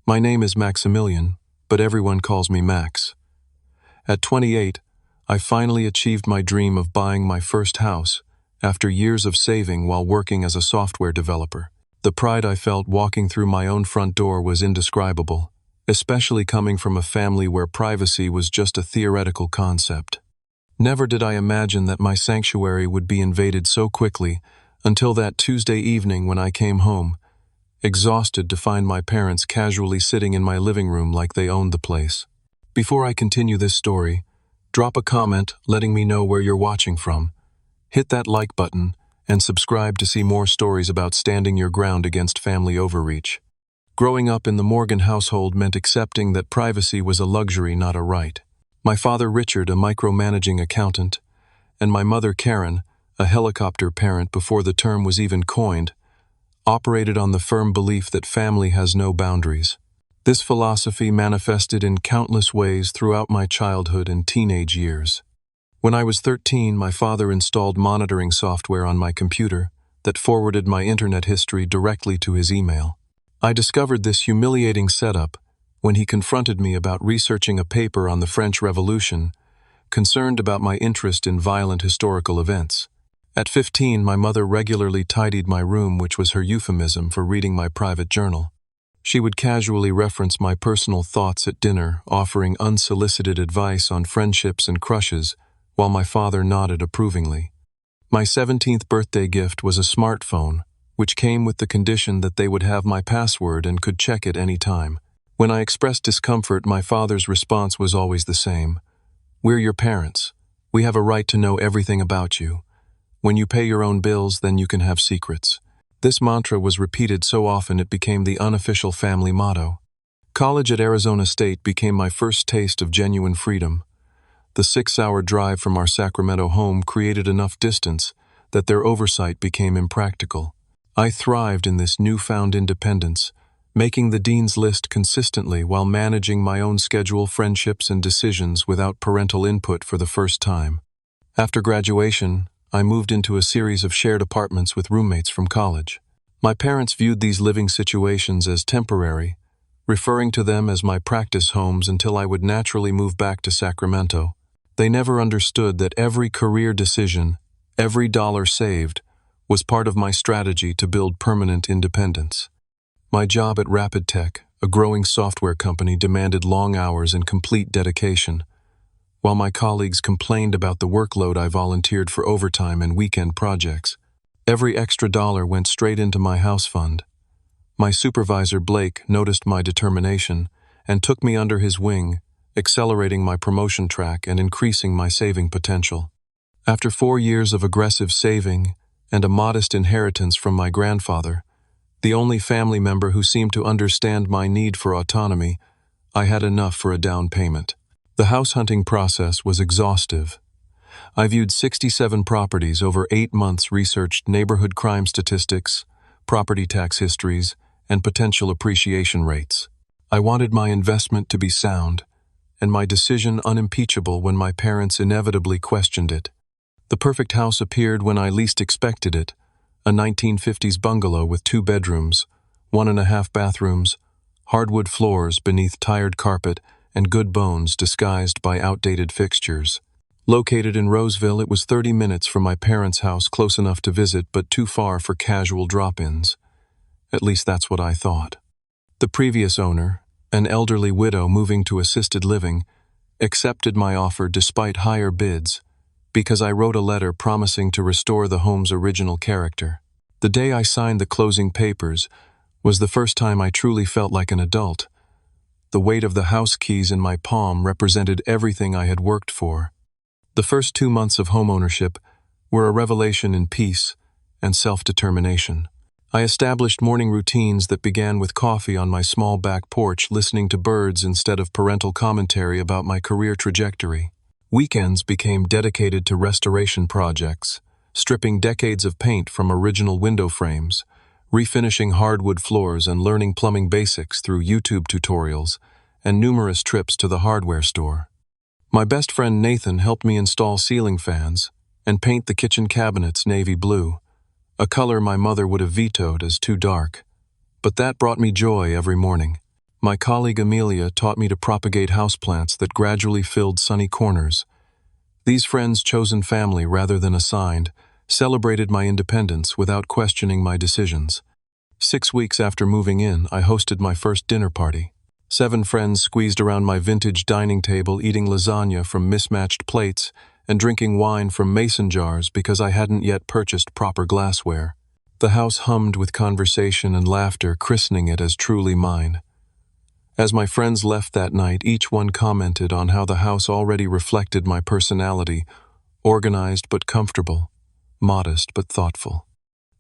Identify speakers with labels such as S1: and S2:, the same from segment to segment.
S1: My name is Maximilian, but everyone calls me Max. At 28, I finally achieved my dream of buying my first house after years of saving while working as a software developer. The pride I felt walking through my own front door was indescribable, especially coming from a family where privacy was just a theoretical concept. Never did I imagine that my sanctuary would be invaded so quickly until that Tuesday evening when I came home, exhausted to find my parents casually sitting in my living room like they owned the place. Before I continue this story, drop a comment letting me know where you're watching from. Hit that like button and subscribe to see more stories about standing your ground against family overreach. Growing up in the Morgan household meant accepting that privacy was a luxury, not a right. My father Richard, a micromanaging accountant, and my mother Karen, a helicopter parent before the term was even coined, operated on the firm belief that family has no boundaries. This philosophy manifested in countless ways throughout my childhood and teenage years. When I was 13, my father installed monitoring software on my computer that forwarded my internet history directly to his email. I discovered this humiliating setup when he confronted me about researching a paper on the French Revolution, concerned about my interest in violent historical events. At 15, my mother regularly tidied my room, which was her euphemism for reading my private journal. She would casually reference my personal thoughts at dinner, offering unsolicited advice on friendships and crushes, while my father nodded approvingly. My 17th birthday gift was a smartphone, which came with the condition that they would have my password and could check it any time. When I expressed discomfort, my father's response was always the same. "We're your parents. We have a right to know everything about you. When you pay your own bills, then you can have secrets." This mantra was repeated so often it became the unofficial family motto. College at Arizona State became my first taste of genuine freedom. The 6-hour drive from our Sacramento home created enough distance that their oversight became impractical. I thrived in this newfound independence, making the dean's list consistently while managing my own schedule, friendships, and decisions without parental input for the first time. After graduation, I moved into a series of shared apartments with roommates from college. My parents viewed these living situations as temporary, referring to them as my practice homes until I would naturally move back to Sacramento. They never understood that every career decision, every dollar saved, was part of my strategy to build permanent independence. My job at Rapid Tech, a growing software company, demanded long hours and complete dedication. While my colleagues complained about the workload, I volunteered for overtime and weekend projects. Every extra dollar went straight into my house fund. My supervisor, Blake, noticed my determination and took me under his wing, accelerating my promotion track and increasing my saving potential. After 4 years of aggressive saving and a modest inheritance from my grandfather, the only family member who seemed to understand my need for autonomy, I had enough for a down payment. The house hunting process was exhaustive. I viewed 67 properties over 8 months, researched neighborhood crime statistics, property tax histories, and potential appreciation rates. I wanted my investment to be sound, and my decision unimpeachable when my parents inevitably questioned it. The perfect house appeared when I least expected it, a 1950s bungalow with 2 bedrooms, 1.5 bathrooms, hardwood floors beneath tired carpet, and good bones disguised by outdated fixtures. Located in Roseville, it was 30 minutes from my parents' house, close enough to visit but too far for casual drop-ins. At least that's what I thought. The previous owner, an elderly widow moving to assisted living, accepted my offer despite higher bids because I wrote a letter promising to restore the home's original character. The day I signed the closing papers was the first time I truly felt like an adult. The weight of the house keys in my palm represented everything I had worked for. The first 2 months of homeownership were a revelation in peace and self-determination. I established morning routines that began with coffee on my small back porch, listening to birds instead of parental commentary about my career trajectory. Weekends became dedicated to restoration projects, stripping decades of paint from original window frames, refinishing hardwood floors, and learning plumbing basics through YouTube tutorials and numerous trips to the hardware store. My best friend Nathan helped me install ceiling fans and paint the kitchen cabinets navy blue, a color my mother would have vetoed as too dark. But that brought me joy every morning. My colleague Amelia taught me to propagate houseplants that gradually filled sunny corners. These friends, chosen family rather than assigned, celebrated my independence without questioning my decisions. 6 weeks after moving in, I hosted my first dinner party. 7 friends squeezed around my vintage dining table, eating lasagna from mismatched plates and drinking wine from mason jars because I hadn't yet purchased proper glassware. The house hummed with conversation and laughter, christening it as truly mine. As my friends left that night, each one commented on how the house already reflected my personality, organized but comfortable, modest but thoughtful.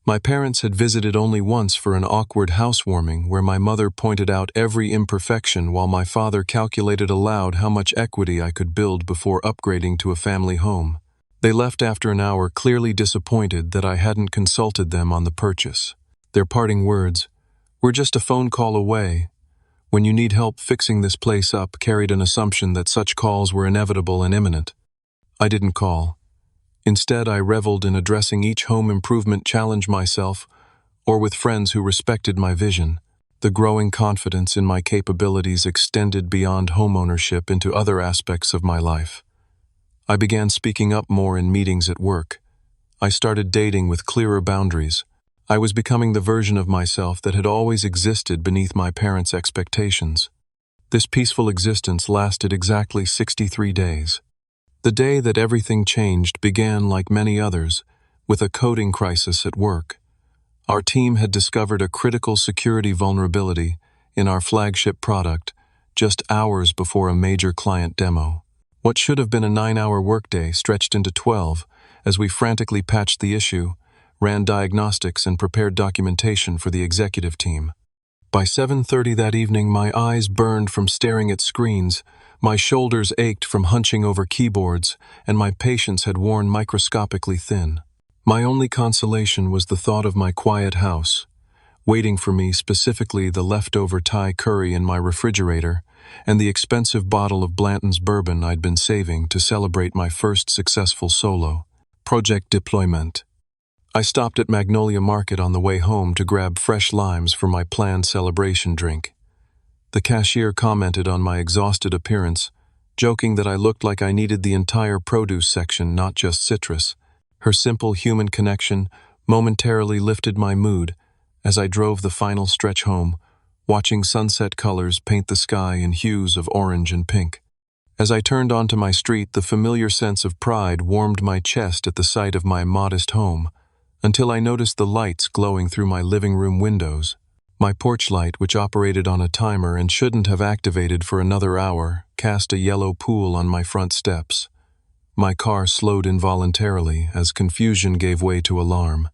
S1: My parents had visited only once for an awkward housewarming where my mother pointed out every imperfection while my father calculated aloud how much equity I could build before upgrading to a family home. They left after an hour, clearly disappointed that I hadn't consulted them on the purchase. Their parting words, "We're just a phone call away. When you need help fixing this place up," carried an assumption that such calls were inevitable and imminent. I didn't call. Instead, I reveled in addressing each home improvement challenge myself or with friends who respected my vision. The growing confidence in my capabilities extended beyond homeownership into other aspects of my life. I began speaking up more in meetings at work. I started dating with clearer boundaries. I was becoming the version of myself that had always existed beneath my parents' expectations. This peaceful existence lasted exactly 63 days. The day that everything changed began, like many others, with a coding crisis at work. Our team had discovered a critical security vulnerability in our flagship product just hours before a major client demo. What should have been a 9-hour workday stretched into 12 as we frantically patched the issue, ran diagnostics, and prepared documentation for the executive team. By 7:30 that evening, my eyes burned from staring at screens, my shoulders ached from hunching over keyboards, and my patience had worn microscopically thin. My only consolation was the thought of my quiet house, waiting for me, specifically the leftover Thai curry in my refrigerator and the expensive bottle of Blanton's bourbon I'd been saving to celebrate my first successful solo project deployment. I stopped at Magnolia Market on the way home to grab fresh limes for my planned celebration drink. The cashier commented on my exhausted appearance, joking that I looked like I needed the entire produce section, not just citrus. Her simple human connection momentarily lifted my mood as I drove the final stretch home, watching sunset colors paint the sky in hues of orange and pink. As I turned onto my street, the familiar sense of pride warmed my chest at the sight of my modest home, until I noticed the lights glowing through my living room windows. My porch light, which operated on a timer and shouldn't have activated for another hour, cast a yellow pool on my front steps. My car slowed involuntarily as confusion gave way to alarm.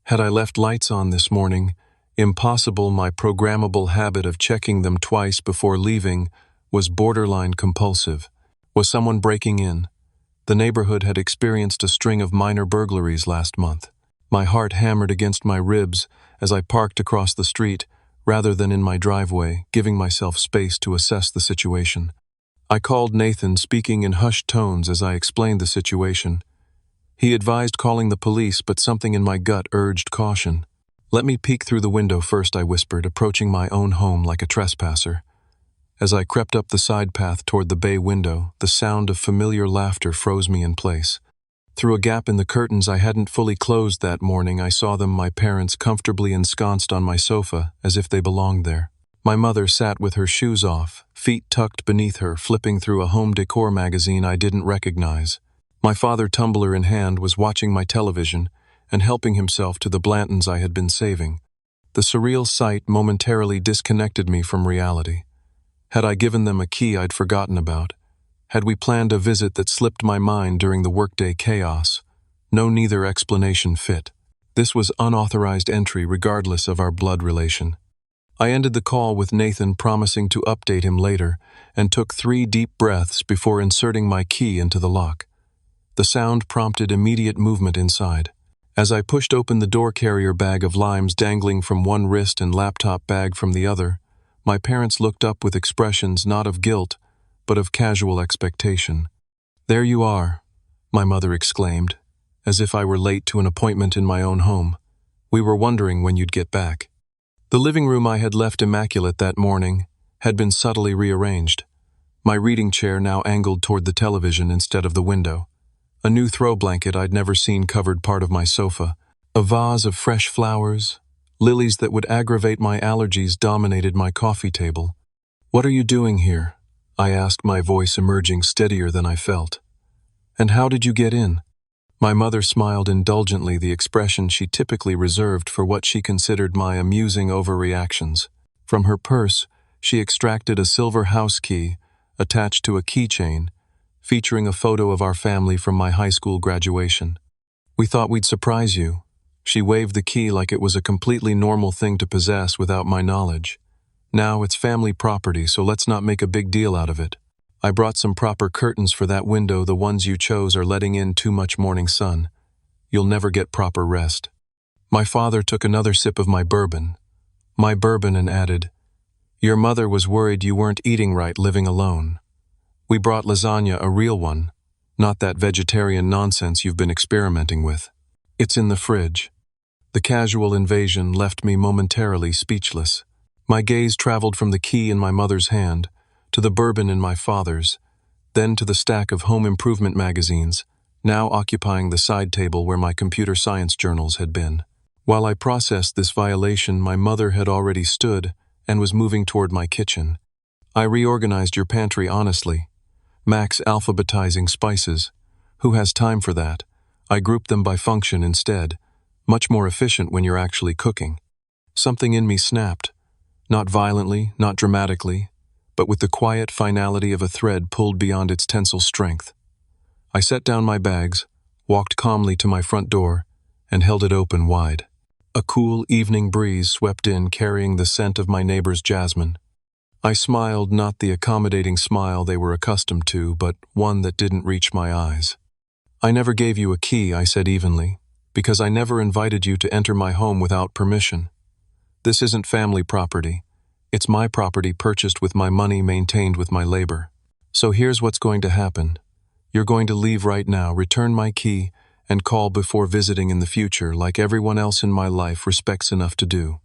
S1: Had I left lights on this morning? Impossible. My programmable habit of checking them twice before leaving was borderline compulsive. Was someone breaking in? The neighborhood had experienced a string of minor burglaries last month. My heart hammered against my ribs as I parked across the street rather than in my driveway, giving myself space to assess the situation. I called Nathan, speaking in hushed tones as I explained the situation. He advised calling the police, but something in my gut urged caution. "Let me peek through the window first," I whispered, approaching my own home like a trespasser. As I crept up the side path toward the bay window, the sound of familiar laughter froze me in place. Through a gap in the curtains I hadn't fully closed that morning, I saw them, my parents, comfortably ensconced on my sofa, as if they belonged there. My mother sat with her shoes off, feet tucked beneath her, flipping through a home decor magazine I didn't recognize. My father, tumbler in hand, was watching my television and helping himself to the Blantons I had been saving. The surreal sight momentarily disconnected me from reality. Had I given them a key I'd forgotten about? Had we planned a visit that slipped my mind during the workday chaos? No, neither explanation fit. This was unauthorized entry regardless of our blood relation. I ended the call with Nathan promising to update him later and took 3 deep breaths before inserting my key into the lock. The sound prompted immediate movement inside. As I pushed open the door carrier bag of limes dangling from one wrist and laptop bag from the other, my parents looked up with expressions not of guilt, but of casual expectation. "There you are," my mother exclaimed, as if I were late to an appointment in my own home. "We were wondering when you'd get back." The living room I had left immaculate that morning had been subtly rearranged. My reading chair now angled toward the television instead of the window. A new throw blanket I'd never seen covered part of my sofa. A vase of fresh flowers, lilies that would aggravate my allergies, dominated my coffee table. "What are you doing here?" I asked, my voice emerging steadier than I felt. "And how did you get in?" My mother smiled indulgently, the expression she typically reserved for what she considered my amusing overreactions. From her purse, she extracted a silver house key attached to a keychain, featuring a photo of our family from my high school graduation. "We thought we'd surprise you." She waved the key like it was a completely normal thing to possess without my knowledge. "Now it's family property, so let's not make a big deal out of it. I brought some proper curtains for that window. The ones you chose are letting in too much morning sun. You'll never get proper rest." My father took another sip of my bourbon, and added, "Your mother was worried you weren't eating right living alone. We brought lasagna, a real one, not that vegetarian nonsense you've been experimenting with. It's in the fridge." The casual invasion left me momentarily speechless. My gaze traveled from the key in my mother's hand to the bourbon in my father's, then to the stack of home improvement magazines, now occupying the side table where my computer science journals had been. While I processed this violation, my mother had already stood and was moving toward my kitchen. "I reorganized your pantry, honestly. Max alphabetizing spices. Who has time for that? I grouped them by function instead. Much more efficient when you're actually cooking." Something in me snapped. Not violently, not dramatically, but with the quiet finality of a thread pulled beyond its tensile strength. I set down my bags, walked calmly to my front door, and held it open wide. A cool evening breeze swept in, carrying the scent of my neighbor's jasmine. I smiled, not the accommodating smile they were accustomed to, but one that didn't reach my eyes. "I never gave you a key," I said evenly, "because I never invited you to enter my home without permission. This isn't family property. It's my property, purchased with my money, maintained with my labor. So here's what's going to happen. You're going to leave right now, return my key, and call before visiting in the future, like everyone else in my life respects enough to do."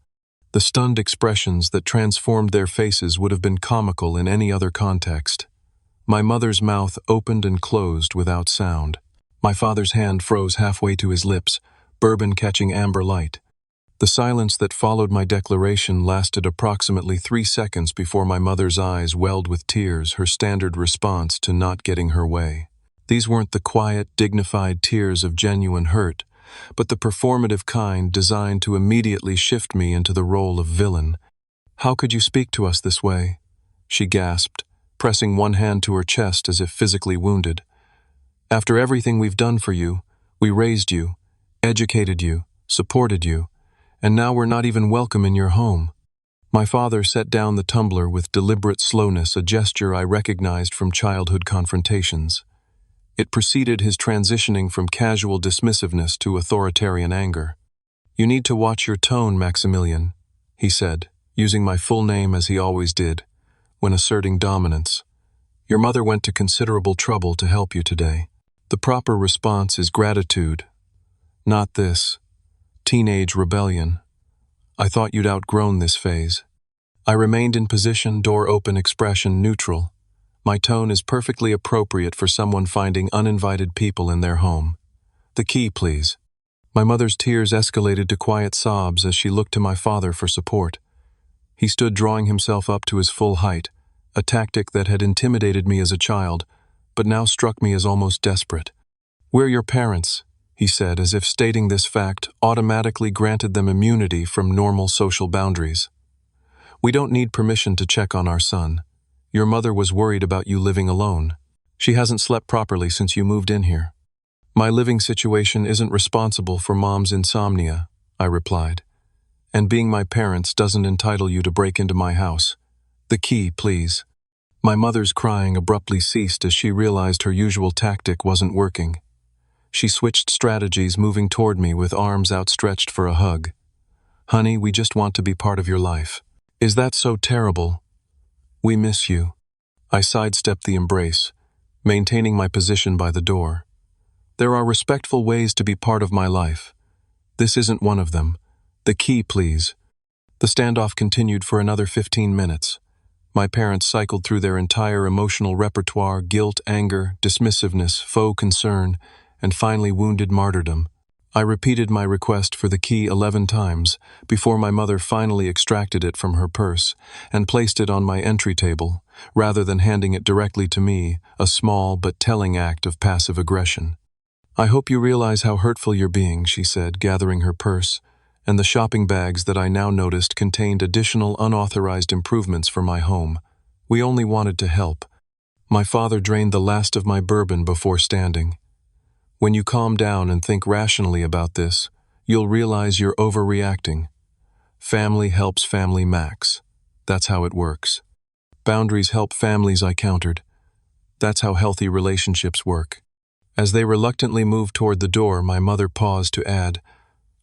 S1: The stunned expressions that transformed their faces would have been comical in any other context. My mother's mouth opened and closed without sound. My father's hand froze halfway to his lips, bourbon catching amber light. The silence that followed my declaration lasted approximately 3 seconds before my mother's eyes welled with tears, her standard response to not getting her way. These weren't the quiet, dignified tears of genuine hurt, but the performative kind designed to immediately shift me into the role of villain. "How could you speak to us this way?" she gasped, pressing one hand to her chest as if physically wounded. "After everything we've done for you, we raised you, educated you, supported you, and now we're not even welcome in your home." My father set down the tumbler with deliberate slowness, a gesture I recognized from childhood confrontations. It preceded his transitioning from casual dismissiveness to authoritarian anger. "You need to watch your tone, Maximilian," he said, using my full name as he always did, when asserting dominance. "Your mother went to considerable trouble to help you today. The proper response is gratitude, not this teenage rebellion. I thought you'd outgrown this phase." I remained in position, door open, expression neutral. My tone is perfectly appropriate for someone finding uninvited people in their home. "The key, please." My mother's tears escalated to quiet sobs as she looked to my father for support. He stood drawing himself up to his full height, a tactic that had intimidated me as a child, but now struck me as almost desperate. "We're your parents," he said, as if stating this fact automatically granted them immunity from normal social boundaries. "We don't need permission to check on our son. Your mother was worried about you living alone. She hasn't slept properly since you moved in here." "My living situation isn't responsible for Mom's insomnia," I replied. "And being my parents doesn't entitle you to break into my house. The key, please." My mother's crying abruptly ceased as she realized her usual tactic wasn't working. She switched strategies, moving toward me with arms outstretched for a hug. "Honey, we just want to be part of your life." "Is that so terrible?" "We miss you." I sidestepped the embrace, maintaining my position by the door. "There are respectful ways to be part of my life. This isn't one of them. The key, please." The standoff continued for another 15 minutes. My parents cycled through their entire emotional repertoire: guilt, anger, dismissiveness, faux concern, and finally wounded martyrdom. I repeated my request for the key 11 times before my mother finally extracted it from her purse and placed it on my entry table, rather than handing it directly to me, a small but telling act of passive aggression. "I hope you realize how hurtful you're being," she said, gathering her purse, and the shopping bags that I now noticed contained additional unauthorized improvements for my home. "We only wanted to help." My father drained the last of my bourbon before standing. "When you calm down and think rationally about this, you'll realize you're overreacting. Family helps family, Max. That's how it works. Boundaries help families," I countered. "That's how healthy relationships work." As they reluctantly moved toward the door, my mother paused to add,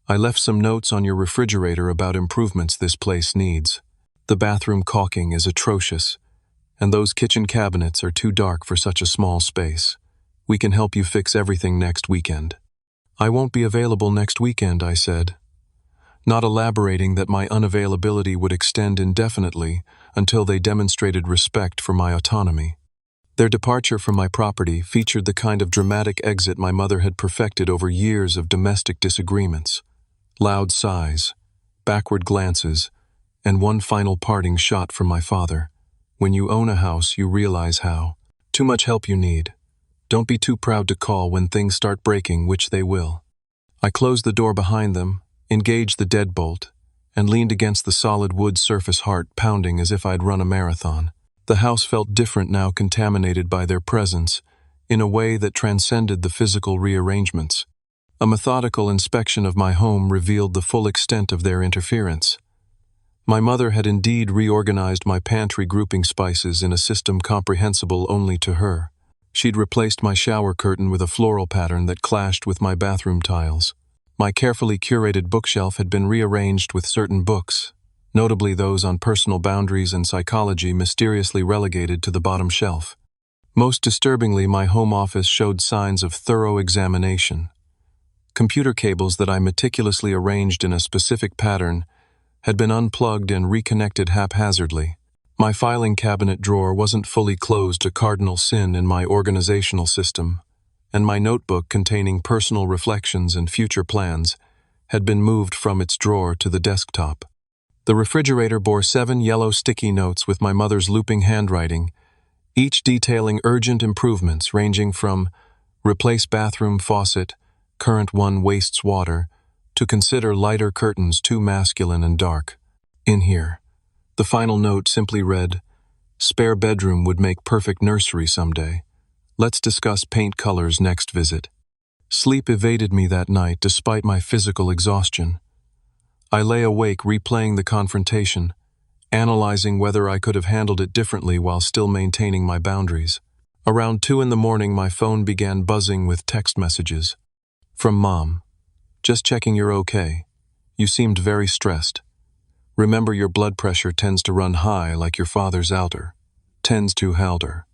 S1: "I left some notes on your refrigerator about improvements this place needs. The bathroom caulking is atrocious, and those kitchen cabinets are too dark for such a small space. We can help you fix everything next weekend." "I won't be available next weekend," I said, not elaborating that my unavailability would extend indefinitely until they demonstrated respect for my autonomy. Their departure from my property featured the kind of dramatic exit my mother had perfected over years of domestic disagreements. Loud sighs, backward glances, and one final parting shot from my father. "When you own a house, you realize how too much help you need. Don't be too proud to call when things start breaking, which they will." I closed the door behind them, engaged the deadbolt, and leaned against the solid wood surface, heart pounding as if I'd run a marathon. The house felt different now, contaminated by their presence, in a way that transcended the physical rearrangements. A methodical inspection of my home revealed the full extent of their interference. My mother had indeed reorganized my pantry, grouping spices in a system comprehensible only to her. She'd replaced my shower curtain with a floral pattern that clashed with my bathroom tiles. My carefully curated bookshelf had been rearranged with certain books, notably those on personal boundaries and psychology, mysteriously relegated to the bottom shelf. Most disturbingly, my home office showed signs of thorough examination. Computer cables that I meticulously arranged in a specific pattern had been unplugged and reconnected haphazardly. My filing cabinet drawer wasn't fully closed, a cardinal sin in my organizational system, and my notebook containing personal reflections and future plans had been moved from its drawer to the desktop. The refrigerator bore 7 yellow sticky notes with my mother's looping handwriting, each detailing urgent improvements ranging from "replace bathroom faucet, current one wastes water," to "consider lighter curtains, too masculine and dark." In here, the final note simply read, "Spare bedroom would make perfect nursery someday. Let's discuss paint colors next visit." Sleep evaded me that night despite my physical exhaustion. I lay awake replaying the confrontation, analyzing whether I could have handled it differently while still maintaining my boundaries. Around 2 in the morning, my phone began buzzing with text messages. From Mom. "Just checking you're okay. You seemed very stressed. Remember, your blood pressure tends to run high like your father's outer. Tends to halder.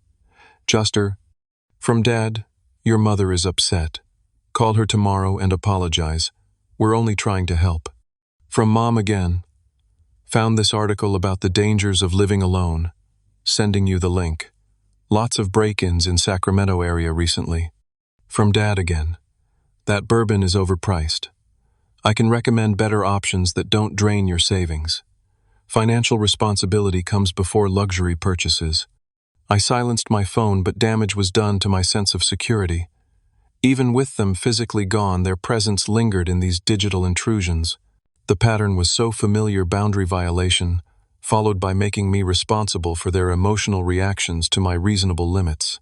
S1: Juster." From Dad. "Your mother is upset. Call her tomorrow and apologize. We're only trying to help." From Mom again. "Found this article about the dangers of living alone. Sending you the link. Lots of break-ins in Sacramento area recently." From Dad again. "That bourbon is overpriced. I can recommend better options that don't drain your savings. Financial responsibility comes before luxury purchases." I silenced my phone, but damage was done to my sense of security. Even with them physically gone, their presence lingered in these digital intrusions. The pattern was so familiar: boundary violation, followed by making me responsible for their emotional reactions to my reasonable limits.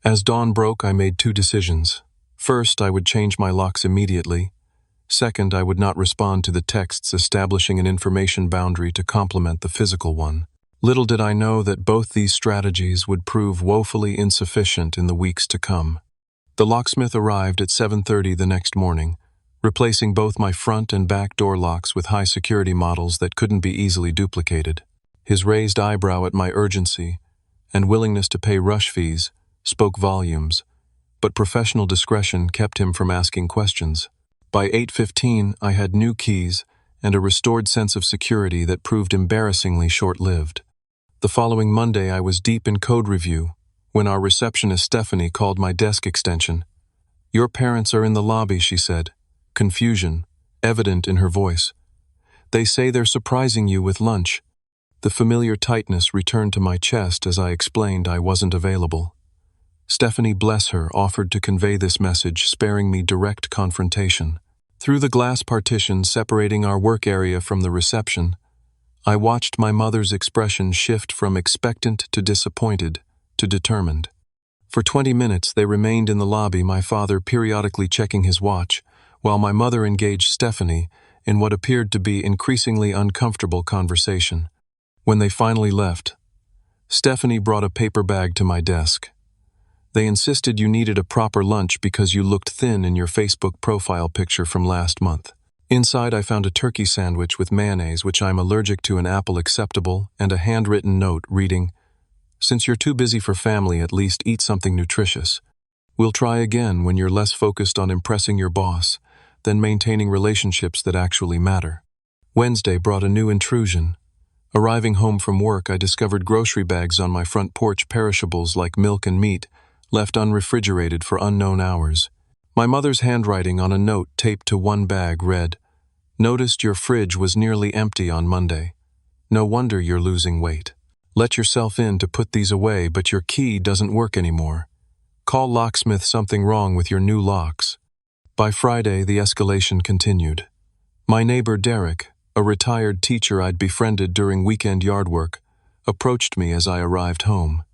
S1: As dawn broke, I made 2 decisions. First, I would change my locks immediately. Second, I would not respond to the texts establishing an information boundary to complement the physical one. Little did I know that both these strategies would prove woefully insufficient in the weeks to come. The locksmith arrived at 7:30 the next morning, replacing both my front and back door locks with high security models that couldn't be easily duplicated. His raised eyebrow at my urgency and willingness to pay rush fees spoke volumes, but professional discretion kept him from asking questions. By 8:15, I had new keys and a restored sense of security that proved embarrassingly short-lived. The following Monday, I was deep in code review when our receptionist Stephanie called my desk extension. "Your parents are in the lobby," she said, confusion evident in her voice. "They say they're surprising you with lunch." The familiar tightness returned to my chest as I explained I wasn't available. Stephanie, bless her, offered to convey this message, sparing me direct confrontation. Through the glass partition separating our work area from the reception, I watched my mother's expression shift from expectant to disappointed to determined. For 20 minutes they remained in the lobby, my father periodically checking his watch, while my mother engaged Stephanie in what appeared to be increasingly uncomfortable conversation. When they finally left, Stephanie brought a paper bag to my desk. "They insisted you needed a proper lunch because you looked thin in your Facebook profile picture from last month. Inside I found a turkey sandwich with mayonnaise, which I'm allergic to, an apple acceptable, and a handwritten note reading, 'Since you're too busy for family, at least eat something nutritious. We'll try again when you're less focused on impressing your boss than maintaining relationships that actually matter.'" Wednesday brought a new intrusion. Arriving home from work, I discovered grocery bags on my front porch, perishables like milk and meat, left unrefrigerated for unknown hours. My mother's handwriting on a note taped to one bag read, "Noticed your fridge was nearly empty on Monday. No wonder you're losing weight. Let yourself in to put these away, but your key doesn't work anymore. Call locksmith, something wrong with your new locks." By Friday, the escalation continued. My neighbor Derek, a retired teacher I'd befriended during weekend yard work, approached me as I arrived home.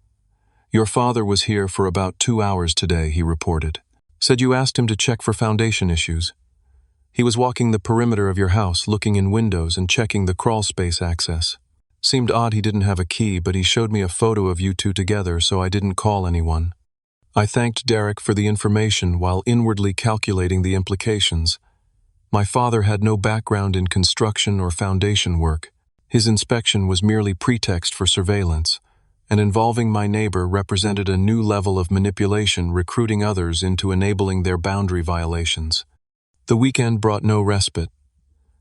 S1: "Your father was here for about 2 hours today," he reported. "Said you asked him to check for foundation issues. He was walking the perimeter of your house, looking in windows and checking the crawl space access. Seemed odd he didn't have a key, but he showed me a photo of you two together, so I didn't call anyone." I thanked Derek for the information while inwardly calculating the implications. My father had no background in construction or foundation work. His inspection was merely pretext for surveillance, and involving my neighbor represented a new level of manipulation, recruiting others into enabling their boundary violations. The weekend brought no respite.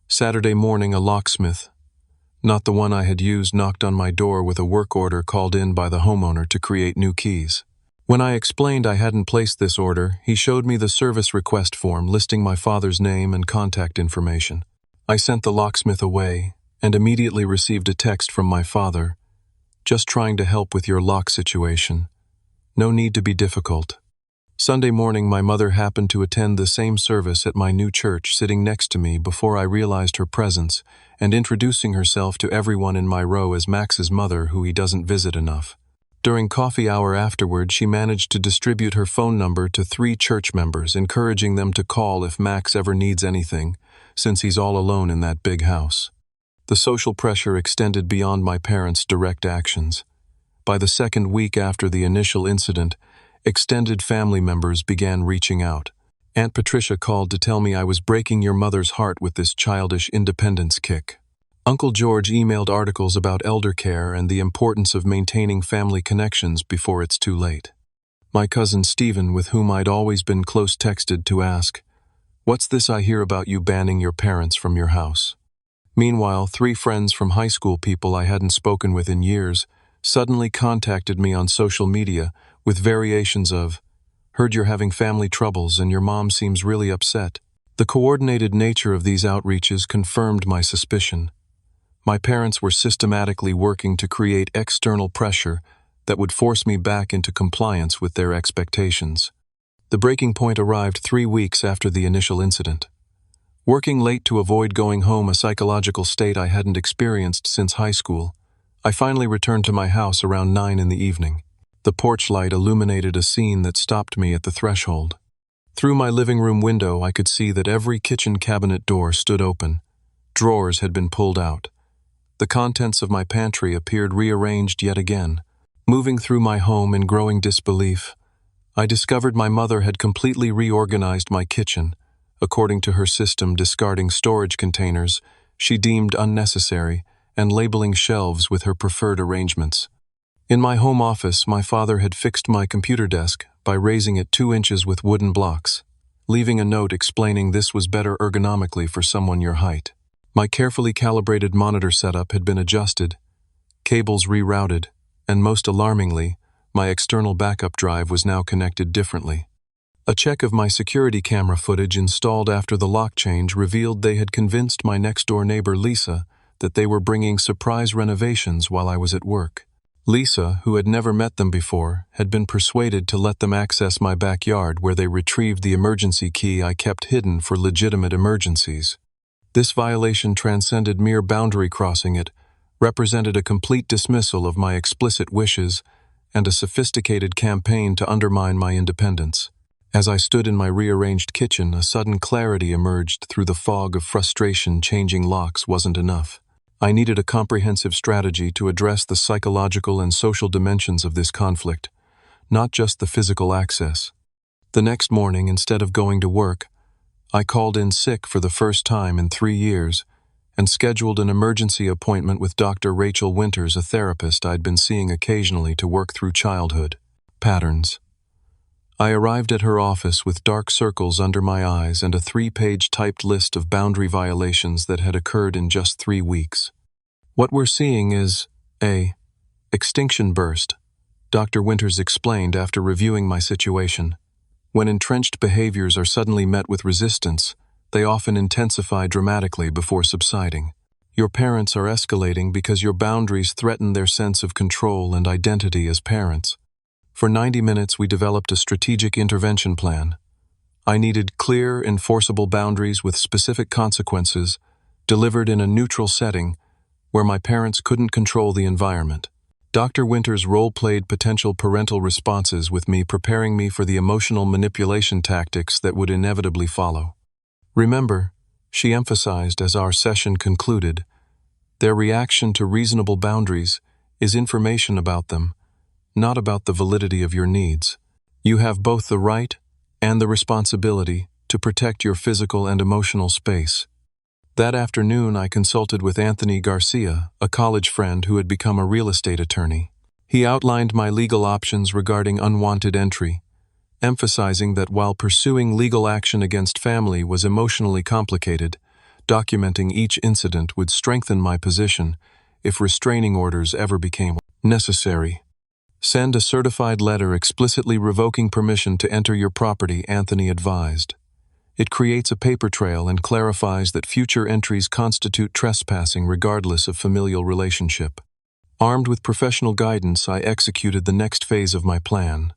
S1: Saturday morning, a locksmith, not the one I had used, knocked on my door with a work order called in by the homeowner to create new keys. When I explained I hadn't placed this order, he showed me the service request form listing my father's name and contact information. I sent the locksmith away and immediately received a text from my father, "Just trying to help with your lock situation. No need to be difficult." Sunday morning, my mother happened to attend the same service at my new church, sitting next to me before I realized her presence and introducing herself to everyone in my row as Max's mother, who he doesn't visit enough. During coffee hour afterward, she managed to distribute her phone number to 3 church members, encouraging them to call if Max ever needs anything, since he's all alone in that big house. The social pressure extended beyond my parents' direct actions. By the second week after the initial incident, extended family members began reaching out. Aunt Patricia called to tell me I was breaking your mother's heart with this childish independence kick. Uncle George emailed articles about elder care and the importance of maintaining family connections before it's too late. My cousin Stephen, with whom I'd always been close, texted to ask, "What's this I hear about you banning your parents from your house?" Meanwhile, 3 friends from high school, people I hadn't spoken with in years, suddenly contacted me on social media with variations of, "Heard you're having family troubles and your mom seems really upset." The coordinated nature of these outreaches confirmed my suspicion. My parents were systematically working to create external pressure that would force me back into compliance with their expectations. The breaking point arrived 3 weeks after the initial incident. Working late to avoid going home, a psychological state I hadn't experienced since high school, I finally returned to my house around 9 in the evening. The porch light illuminated a scene that stopped me at the threshold. Through my living room window, I could see that every kitchen cabinet door stood open. Drawers had been pulled out. The contents of my pantry appeared rearranged yet again. Moving through my home in growing disbelief, I discovered my mother had completely reorganized my kitchen, according to her system, discarding storage containers she deemed unnecessary and labeling shelves with her preferred arrangements. In my home office, my father had fixed my computer desk by raising it 2 inches with wooden blocks, leaving a note explaining this was better ergonomically for someone your height. My carefully calibrated monitor setup had been adjusted, cables rerouted, and most alarmingly, my external backup drive was now connected differently. A check of my security camera footage installed after the lock change revealed they had convinced my next-door neighbor Lisa that they were bringing surprise renovations while I was at work. Lisa, who had never met them before, had been persuaded to let them access my backyard where they retrieved the emergency key I kept hidden for legitimate emergencies. This violation transcended mere boundary crossing. It represented a complete dismissal of my explicit wishes and a sophisticated campaign to undermine my independence. As I stood in my rearranged kitchen, a sudden clarity emerged through the fog of frustration. Changing locks wasn't enough. I needed a comprehensive strategy to address the psychological and social dimensions of this conflict, not just the physical access. The next morning, instead of going to work, I called in sick for the first time in 3 years and scheduled an emergency appointment with Dr. Rachel Winters, a therapist I'd been seeing occasionally to work through childhood patterns. I arrived at her office with dark circles under my eyes and a 3-page typed list of boundary violations that had occurred in just 3 weeks. "What we're seeing is a extinction burst," Dr. Winters explained after reviewing my situation. "When entrenched behaviors are suddenly met with resistance, they often intensify dramatically before subsiding. Your parents are escalating because your boundaries threaten their sense of control and identity as parents. For 90 minutes, we developed a strategic intervention plan. I needed clear, enforceable boundaries with specific consequences, delivered in a neutral setting where my parents couldn't control the environment. Dr. Winters role-played potential parental responses with me, preparing me for the emotional manipulation tactics that would inevitably follow. Remember, she emphasized as our session concluded, their reaction to reasonable boundaries is information about them, not about the validity of your needs. You have both the right and the responsibility to protect your physical and emotional space. That afternoon, I consulted with Anthony Garcia, a college friend who had become a real estate attorney. He outlined my legal options regarding unwanted entry, emphasizing that while pursuing legal action against family was emotionally complicated, documenting each incident would strengthen my position if restraining orders ever became necessary. "Send a certified letter explicitly revoking permission to enter your property," Anthony advised. "It creates a paper trail and clarifies that future entries constitute trespassing regardless of familial relationship." Armed with professional guidance, I executed the next phase of my plan.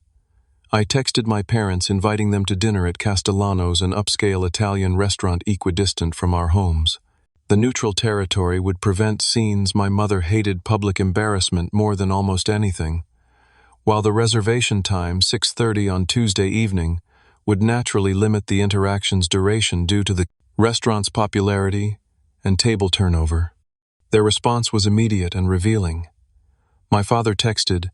S1: I texted my parents inviting them to dinner at Castellano's, an upscale Italian restaurant equidistant from our homes. The neutral territory would prevent scenes. My mother hated public embarrassment more than almost anything, while the reservation time, 6:30 on Tuesday evening, would naturally limit the interaction's duration due to the restaurant's popularity and table turnover. Their response was immediate and revealing. My father texted,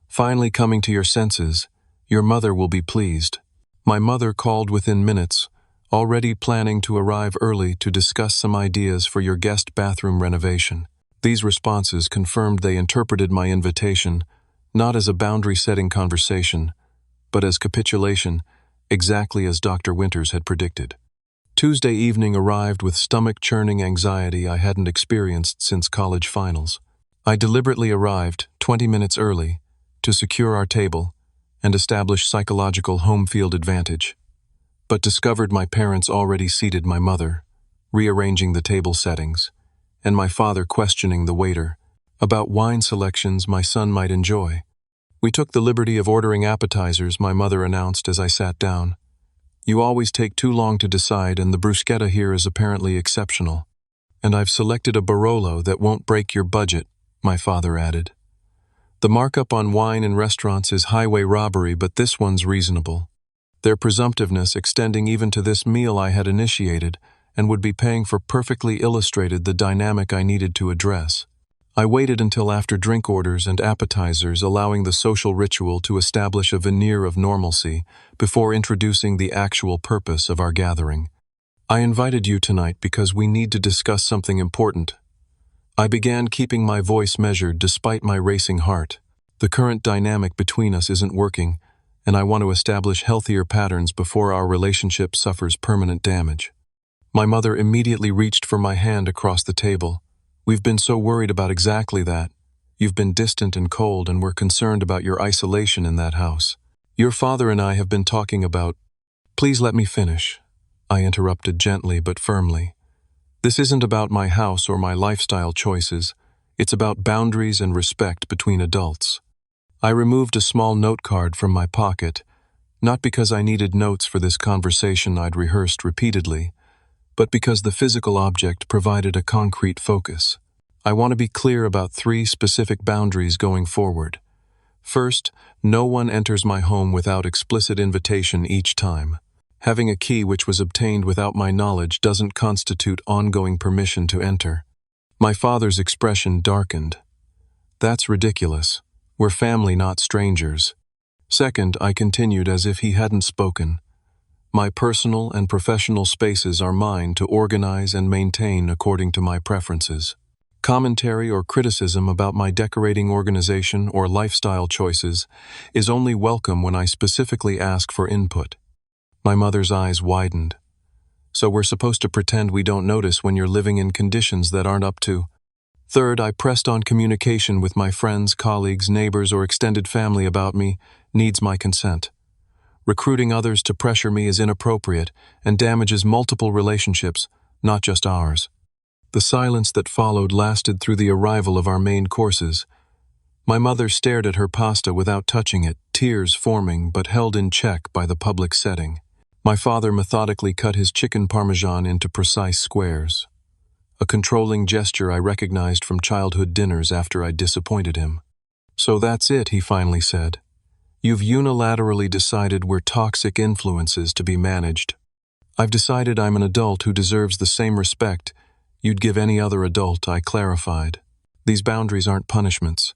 S1: "Finally coming to your senses. Your mother will be pleased." My mother called within minutes, already planning to arrive early to discuss some ideas for your guest bathroom renovation. These responses confirmed they interpreted my invitation not as a boundary-setting conversation, but as capitulation, exactly as Dr. Winters had predicted. Tuesday evening arrived with stomach-churning anxiety I hadn't experienced since college finals. I deliberately arrived 20 minutes early to secure our table and establish psychological home field advantage, but discovered my parents already seated, my mother rearranging the table settings, and my father questioning the waiter about wine selections my son might enjoy. "We took the liberty of ordering appetizers," my mother announced as I sat down. "You always take too long to decide, and the bruschetta here is apparently exceptional. And I've selected a Barolo that won't break your budget," my father added. "The markup on wine in restaurants is highway robbery, but this one's reasonable." Their presumptiveness extending even to this meal I had initiated and would be paying for perfectly illustrated the dynamic I needed to address. I waited until after drink orders and appetizers, allowing the social ritual to establish a veneer of normalcy before introducing the actual purpose of our gathering. "I invited you tonight because we need to discuss something important." I began, keeping my voice measured despite my racing heart. "The current dynamic between us isn't working, and I want to establish healthier patterns before our relationship suffers permanent damage." My mother immediately reached for my hand across the table. "We've been so worried about exactly that. You've been distant and cold, and we're concerned about your isolation in that house. Your father and I have been talking about—" "Please let me finish," I interrupted gently but firmly. "This isn't about my house or my lifestyle choices. It's about boundaries and respect between adults." I removed a small note card from my pocket, not because I needed notes for this conversation I'd rehearsed repeatedly, but because the physical object provided a concrete focus. I want to be clear about 3 specific boundaries going forward. First, no one enters my home without explicit invitation each time. Having a key which was obtained without my knowledge doesn't constitute ongoing permission to enter. My father's expression darkened. "That's ridiculous. We're family, not strangers." Second, I continued as if he hadn't spoken. "My personal and professional spaces are mine to organize and maintain according to my preferences. Commentary or criticism about my decorating organization or lifestyle choices is only welcome when I specifically ask for input." My mother's eyes widened. "So we're supposed to pretend we don't notice when you're living in conditions that aren't up to—" Third, I pressed on communication with my friends, colleagues, neighbors, or extended family about me needs my consent. Recruiting others to pressure me is inappropriate and damages multiple relationships, not just ours. The silence that followed lasted through the arrival of our main courses. My mother stared at her pasta without touching it, tears forming but held in check by the public setting. My father methodically cut his chicken parmesan into precise squares, a controlling gesture I recognized from childhood dinners after I disappointed him. "So that's it," he finally said. "You've unilaterally decided we're toxic influences to be managed. I've decided I'm an adult who deserves the same respect you'd give any other adult," I clarified. "These boundaries aren't punishments.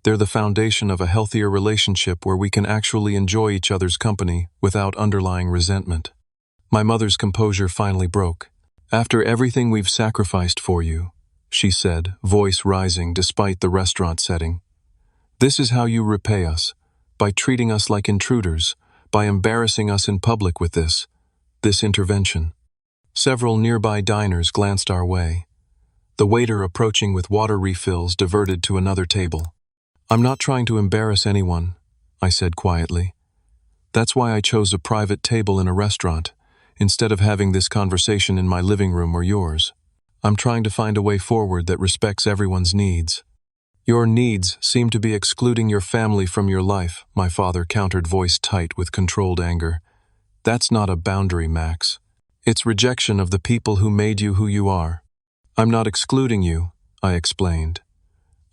S1: They're the foundation of a healthier relationship where we can actually enjoy each other's company without underlying resentment." My mother's composure finally broke. "After everything we've sacrificed for you," she said, voice rising despite the restaurant setting, "this is how you repay us, by treating us like intruders, by embarrassing us in public with this intervention." Several nearby diners glanced our way. The waiter approaching with water refills diverted to another table. "I'm not trying to embarrass anyone," I said quietly. "That's why I chose a private table in a restaurant, instead of having this conversation in my living room or yours. I'm trying to find a way forward that respects everyone's needs." "Your needs seem to be excluding your family from your life," my father countered, voice tight with controlled anger. "That's not a boundary, Max. It's rejection of the people who made you who you are." "I'm not excluding you," I explained.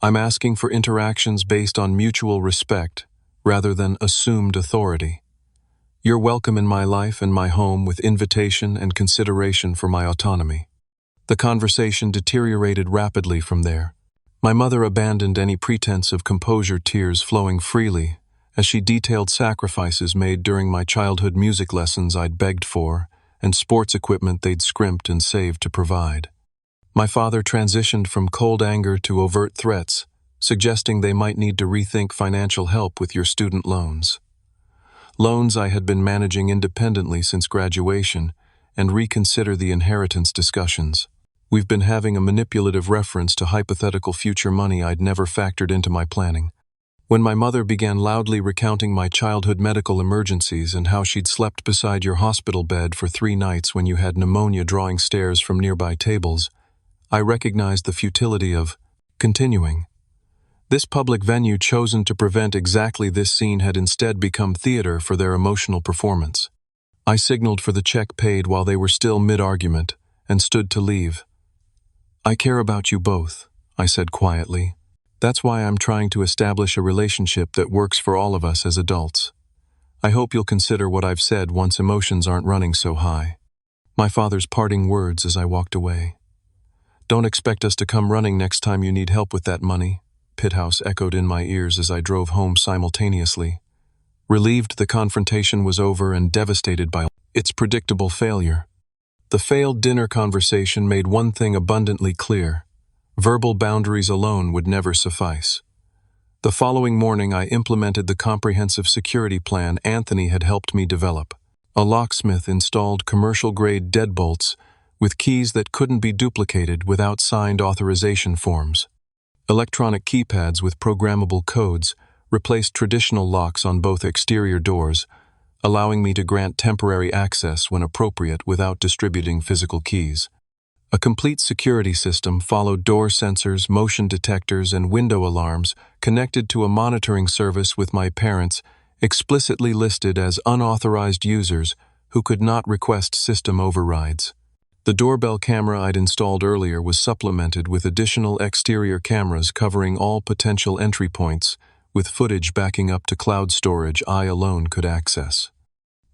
S1: "I'm asking for interactions based on mutual respect, rather than assumed authority. You're welcome in my life and my home with invitation and consideration for my autonomy." The conversation deteriorated rapidly from there. My mother abandoned any pretense of composure, tears flowing freely, as she detailed sacrifices made during my childhood music lessons I'd begged for, and sports equipment they'd scrimped and saved to provide. My father transitioned from cold anger to overt threats, suggesting they might need to rethink financial help with your student loans. Loans I had been managing independently since graduation, and reconsider the inheritance discussions. We've been having a manipulative reference to hypothetical future money I'd never factored into my planning. When my mother began loudly recounting my childhood medical emergencies and how she'd slept beside your hospital bed for 3 nights when you had pneumonia drawing stares from nearby tables, I recognized the futility of continuing. This public venue chosen to prevent exactly this scene had instead become theater for their emotional performance. I signaled for the check paid while they were still mid-argument and stood to leave. "I care about you both," I said quietly. "That's why I'm trying to establish a relationship that works for all of us as adults. I hope you'll consider what I've said once emotions aren't running so high." My father's parting words as I walked away. "Don't expect us to come running next time you need help with that money," Pithouse echoed in my ears as I drove home simultaneously. Relieved the confrontation was over and devastated by its predictable failure. The failed dinner conversation made one thing abundantly clear: verbal boundaries alone would never suffice. The following morning I implemented the comprehensive security plan Anthony had helped me develop. A locksmith installed commercial-grade deadbolts with keys that couldn't be duplicated without signed authorization forms. Electronic keypads with programmable codes replaced traditional locks on both exterior doors, allowing me to grant temporary access when appropriate without distributing physical keys. A complete security system followed door sensors, motion detectors, and window alarms connected to a monitoring service with my parents explicitly listed as unauthorized users who could not request system overrides. The doorbell camera I'd installed earlier was supplemented with additional exterior cameras covering all potential entry points, with footage backing up to cloud storage I alone could access.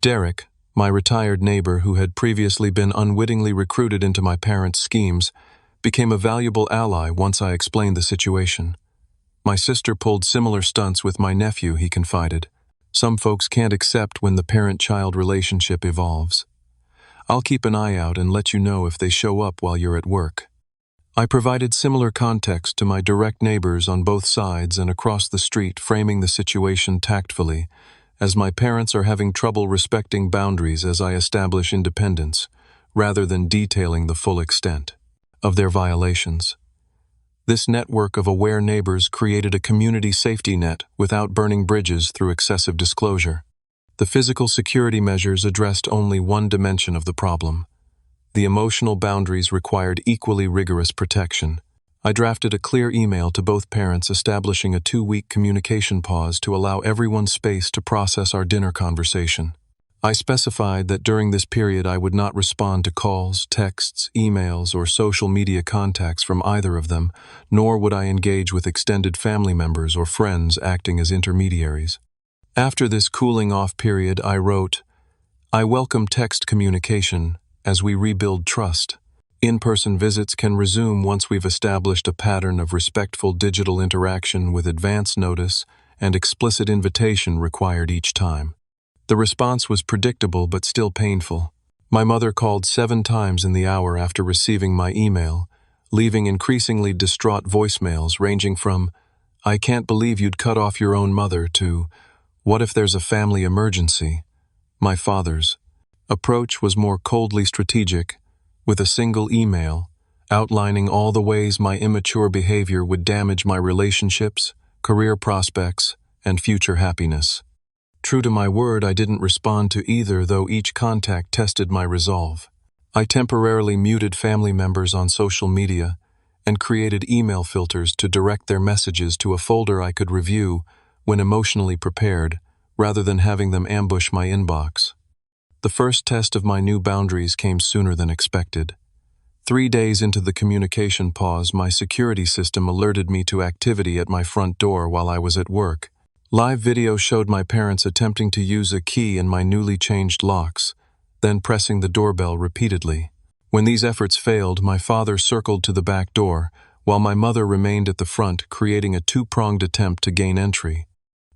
S1: Derek, my retired neighbor who had previously been unwittingly recruited into my parents' schemes, became a valuable ally once I explained the situation. My sister pulled similar stunts with my nephew, he confided. Some folks can't accept when the parent-child relationship evolves. I'll keep an eye out and let you know if they show up while you're at work. I provided similar context to my direct neighbors on both sides and across the street, framing the situation tactfully, as my parents are having trouble respecting boundaries as I establish independence, rather than detailing the full extent of their violations. This network of aware neighbors created a community safety net without burning bridges through excessive disclosure. The physical security measures addressed only one dimension of the problem. The emotional boundaries required equally rigorous protection. I drafted a clear email to both parents establishing a 2-week communication pause to allow everyone space to process our dinner conversation. I specified that during this period I would not respond to calls, texts, emails, or social media contacts from either of them, nor would I engage with extended family members or friends acting as intermediaries. After this cooling-off period, I wrote, "I welcome text communication as we rebuild trust. In-person visits can resume once we've established a pattern of respectful digital interaction with advance notice and explicit invitation required each time." The response was predictable but still painful. My mother called 7 times in the hour after receiving my email, leaving increasingly distraught voicemails ranging from, "I can't believe you'd cut off your own mother," to, "What if there's a family emergency?" My father's approach was more coldly strategic, with a single email outlining all the ways my immature behavior would damage my relationships, career prospects, and future happiness. True to my word, I didn't respond to either, though each contact tested my resolve. I temporarily muted family members on social media and created email filters to direct their messages to a folder I could review when emotionally prepared, rather than having them ambush my inbox. The first test of my new boundaries came sooner than expected. 3 days into the communication pause, my security system alerted me to activity at my front door while I was at work. Live video showed my parents attempting to use a key in my newly changed locks, then pressing the doorbell repeatedly. When these efforts failed, my father circled to the back door, while my mother remained at the front, creating a 2-pronged attempt to gain entry.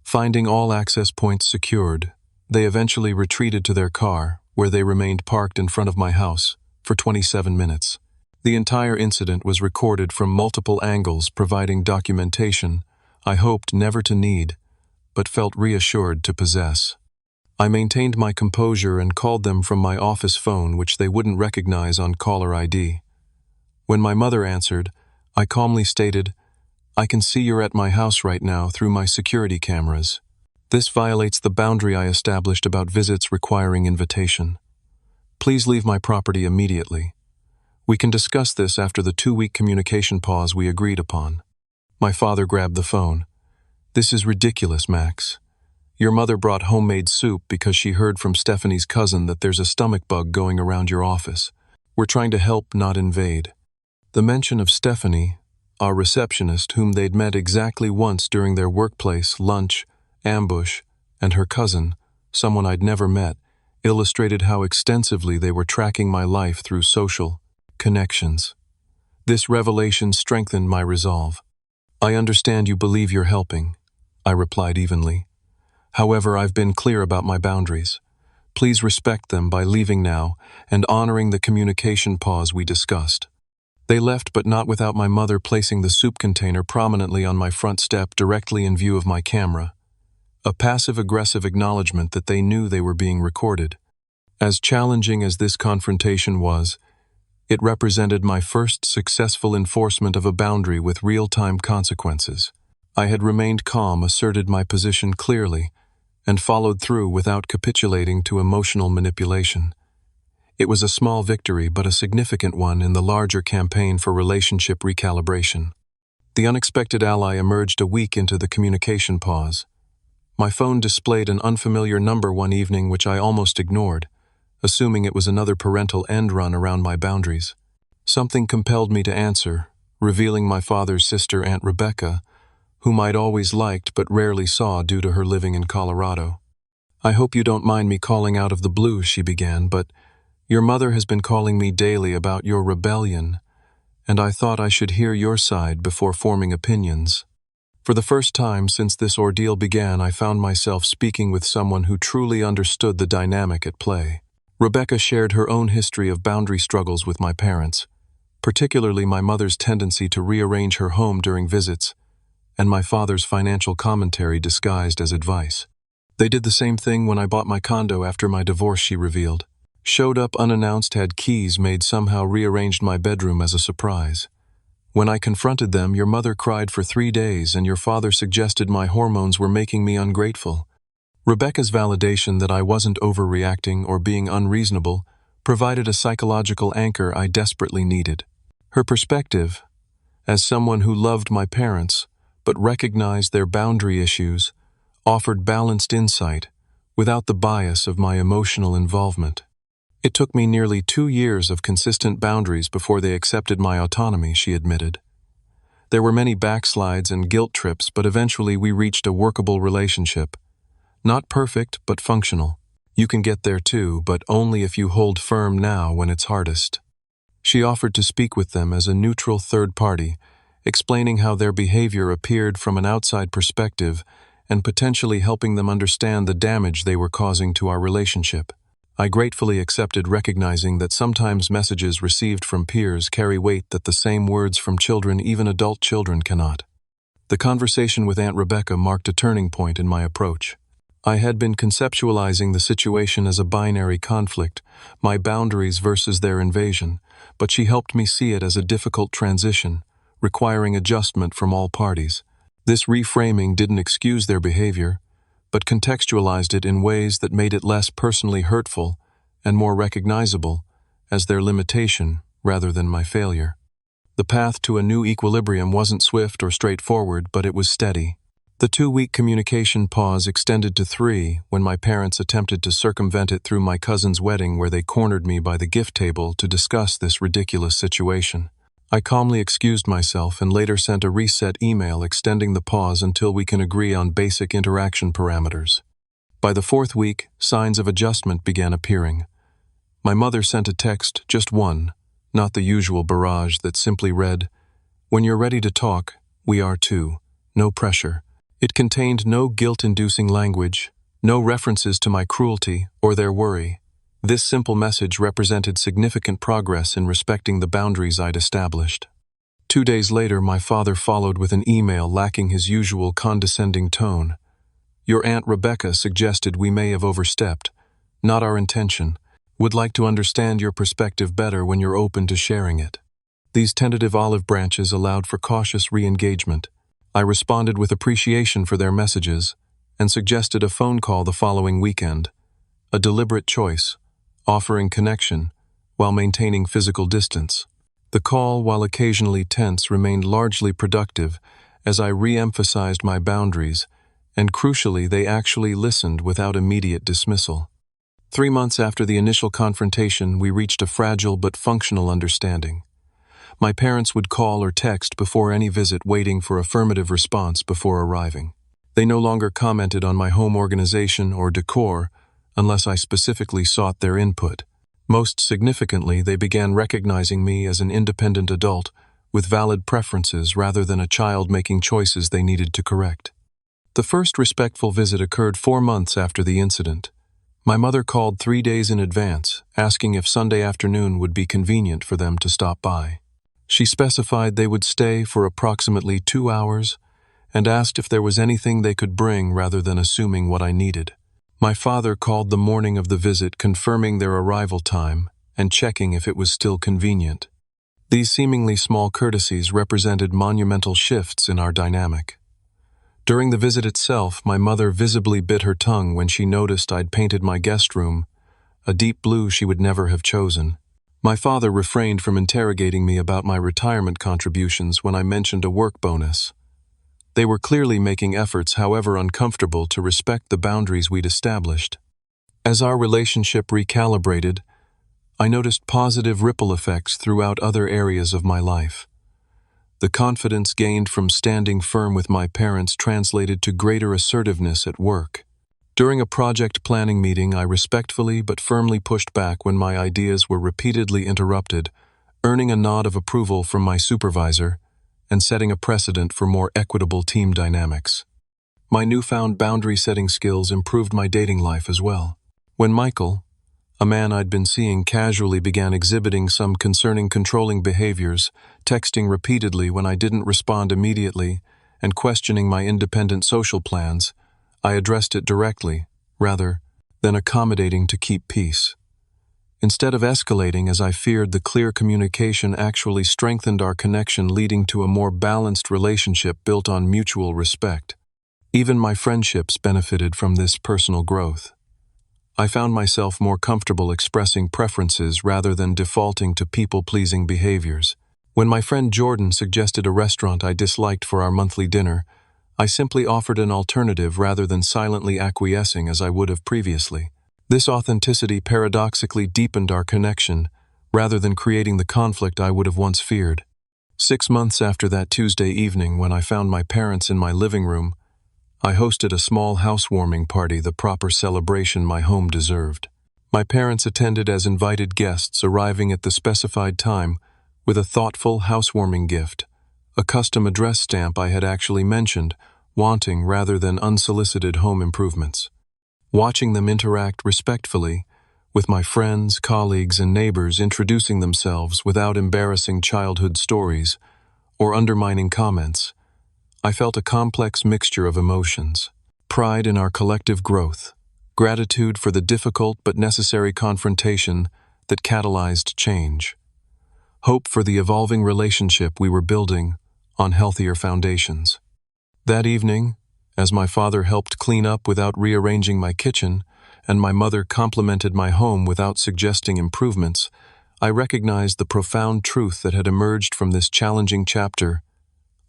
S1: Finding all access points secured, they eventually retreated to their car, where they remained parked in front of my house for 27 minutes. The entire incident was recorded from multiple angles, providing documentation I hoped never to need, but felt reassured to possess. I maintained my composure and called them from my office phone, which they wouldn't recognize on caller ID. When my mother answered, I calmly stated, "I can see you're at my house right now through my security cameras. This violates the boundary I established about visits requiring invitation. Please leave my property immediately. We can discuss this after the 2-week communication pause we agreed upon." My father grabbed the phone. "This is ridiculous, Max. Your mother brought homemade soup because she heard from Stephanie's cousin that there's a stomach bug going around your office. We're trying to help, not invade." The mention of Stephanie, our receptionist whom they'd met exactly once during their workplace lunch, ambush, and her cousin, someone I'd never met, illustrated how extensively they were tracking my life through social connections. This revelation strengthened my resolve. "I understand you believe you're helping," I replied evenly. "However, I've been clear about my boundaries. Please respect them by leaving now and honoring the communication pause we discussed." They left, but not without my mother placing the soup container prominently on my front step directly in view of my camera. A passive-aggressive acknowledgement that they knew they were being recorded. As challenging as this confrontation was, It represented my first successful enforcement of a boundary with real-time consequences. I had remained calm, asserted my position clearly, and followed through without capitulating to emotional manipulation. It was a small victory, but a significant one in the larger campaign for relationship recalibration. The unexpected ally emerged a week into the communication pause. My phone displayed an unfamiliar number one evening which I almost ignored, assuming it was another parental end run around my boundaries. Something compelled me to answer, revealing my father's sister, Aunt Rebecca, whom I'd always liked but rarely saw due to her living in Colorado. "I hope you don't mind me calling out of the blue," she began, "but your mother has been calling me daily about your rebellion, and I thought I should hear your side before forming opinions." For the first time since this ordeal began, I found myself speaking with someone who truly understood the dynamic at play. Rebecca shared her own history of boundary struggles with my parents, particularly my mother's tendency to rearrange her home during visits, and my father's financial commentary disguised as advice. "They did the same thing when I bought my condo after my divorce," she revealed. "Showed up unannounced, had keys made, somehow rearranged my bedroom as a surprise. When I confronted them, your mother cried for 3 days and your father suggested my hormones were making me ungrateful." Rebecca's validation that I wasn't overreacting or being unreasonable provided a psychological anchor I desperately needed. Her perspective, as someone who loved my parents but recognized their boundary issues, offered balanced insight without the bias of my emotional involvement. "It took me nearly 2 years of consistent boundaries before they accepted my autonomy," she admitted. "There were many backslides and guilt trips, but eventually we reached a workable relationship. Not perfect, but functional. You can get there too, but only if you hold firm now when it's hardest." She offered to speak with them as a neutral third party, explaining how their behavior appeared from an outside perspective and potentially helping them understand the damage they were causing to our relationship. I gratefully accepted, recognizing that sometimes messages received from peers carry weight that the same words from children, even adult children, cannot. The conversation with Aunt Rebecca marked a turning point in my approach. I had been conceptualizing the situation as a binary conflict, my boundaries versus their invasion, but she helped me see it as a difficult transition, requiring adjustment from all parties. This reframing didn't excuse their behavior, but contextualized it in ways that made it less personally hurtful and more recognizable as their limitation rather than my failure. The path to a new equilibrium wasn't swift or straightforward, but it was steady. The 2-week communication pause extended to 3 when my parents attempted to circumvent it through my cousin's wedding, where they cornered me by the gift table to discuss this ridiculous situation. I calmly excused myself and later sent a reset email extending the pause until we can agree on basic interaction parameters. By the 4th week, signs of adjustment began appearing. My mother sent a text, just one, not the usual barrage that simply read, "When you're ready to talk, we are too. No pressure." It contained no guilt-inducing language, no references to my cruelty or their worry. This simple message represented significant progress in respecting the boundaries I'd established. 2 days later, my father followed with an email lacking his usual condescending tone. "Your Aunt Rebecca suggested we may have overstepped. Not our intention. Would like to understand your perspective better when you're open to sharing it." These tentative olive branches allowed for cautious re-engagement. I responded with appreciation for their messages and suggested a phone call the following weekend, a deliberate choice, offering connection while maintaining physical distance. The call, while occasionally tense, remained largely productive as I re-emphasized my boundaries, and crucially, they actually listened without immediate dismissal. 3 months after the initial confrontation, we reached a fragile but functional understanding. My parents would call or text before any visit, waiting for affirmative response before arriving. They no longer commented on my home organization or decor unless I specifically sought their input. Most significantly, they began recognizing me as an independent adult with valid preferences rather than a child making choices they needed to correct. The first respectful visit occurred 4 months after the incident. My mother called 3 days in advance, asking if Sunday afternoon would be convenient for them to stop by. She specified they would stay for approximately 2 hours and asked if there was anything they could bring rather than assuming what I needed. My father called the morning of the visit, confirming their arrival time and checking if it was still convenient. These seemingly small courtesies represented monumental shifts in our dynamic. During the visit itself, my mother visibly bit her tongue when she noticed I'd painted my guest room a deep blue she would never have chosen. My father refrained from interrogating me about my retirement contributions when I mentioned a work bonus. They were clearly making efforts, however uncomfortable, to respect the boundaries we'd established. As our relationship recalibrated, I noticed positive ripple effects throughout other areas of my life. The confidence gained from standing firm with my parents translated to greater assertiveness at work. During a project planning meeting, I respectfully but firmly pushed back when my ideas were repeatedly interrupted, earning a nod of approval from my supervisor and setting a precedent for more equitable team dynamics. My newfound boundary-setting skills improved my dating life as well. When Michael, a man I'd been seeing casually, began exhibiting some concerning controlling behaviors, texting repeatedly when I didn't respond immediately, and questioning my independent social plans, I addressed it directly, rather than accommodating to keep peace. Instead of escalating as I feared, the clear communication actually strengthened our connection, leading to a more balanced relationship built on mutual respect. Even my friendships benefited from this personal growth. I found myself more comfortable expressing preferences rather than defaulting to people-pleasing behaviors. When my friend Jordan suggested a restaurant I disliked for our monthly dinner, I simply offered an alternative rather than silently acquiescing as I would have previously. This authenticity paradoxically deepened our connection, rather than creating the conflict I would have once feared. 6 months after that Tuesday evening when I found my parents in my living room, I hosted a small housewarming party, the proper celebration my home deserved. My parents attended as invited guests, arriving at the specified time with a thoughtful housewarming gift, a custom address stamp I had actually mentioned, wanting rather than unsolicited home improvements. Watching them interact respectfully with my friends, colleagues, and neighbors, introducing themselves without embarrassing childhood stories or undermining comments, I felt a complex mixture of emotions: pride in our collective growth, gratitude for the difficult but necessary confrontation that catalyzed change, hope for the evolving relationship we were building on healthier foundations. That evening, as my father helped clean up without rearranging my kitchen, and my mother complimented my home without suggesting improvements, I recognized the profound truth that had emerged from this challenging chapter: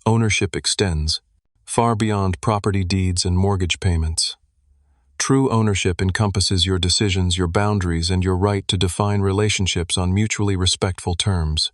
S1: ownership extends far beyond property deeds and mortgage payments. True ownership encompasses your decisions, your boundaries, and your right to define relationships on mutually respectful terms.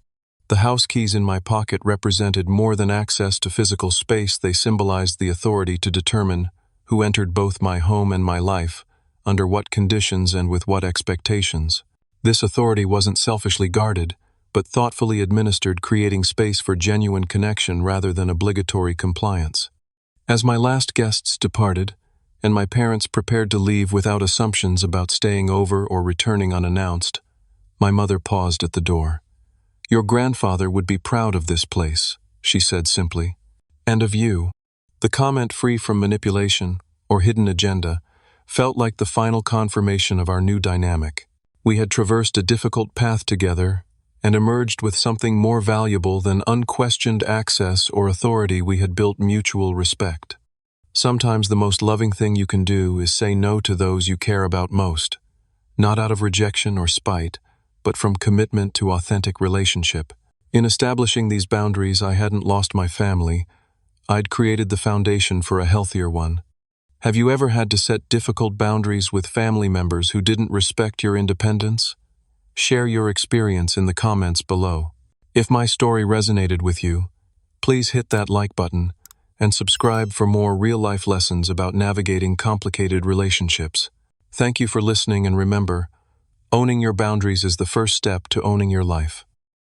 S1: The house keys in my pocket represented more than access to physical space. They symbolized the authority to determine who entered both my home and my life, under what conditions and with what expectations. This authority wasn't selfishly guarded, but thoughtfully administered, creating space for genuine connection rather than obligatory compliance. As my last guests departed, and my parents prepared to leave without assumptions about staying over or returning unannounced, my mother paused at the door. "Your grandfather would be proud of this place," she said simply, "and of you." The comment, free from manipulation or hidden agenda, felt like the final confirmation of our new dynamic. We had traversed a difficult path together and emerged with something more valuable than unquestioned access or authority. We had built mutual respect. Sometimes the most loving thing you can do is say no to those you care about most, not out of rejection or spite, but from commitment to authentic relationship. In establishing these boundaries, I hadn't lost my family. I'd created the foundation for a healthier one. Have you ever had to set difficult boundaries with family members who didn't respect your independence? Share your experience in the comments below. If my story resonated with you, please hit that like button and subscribe for more real-life lessons about navigating complicated relationships. Thank you for listening, and remember, owning your boundaries is the first step to owning your life.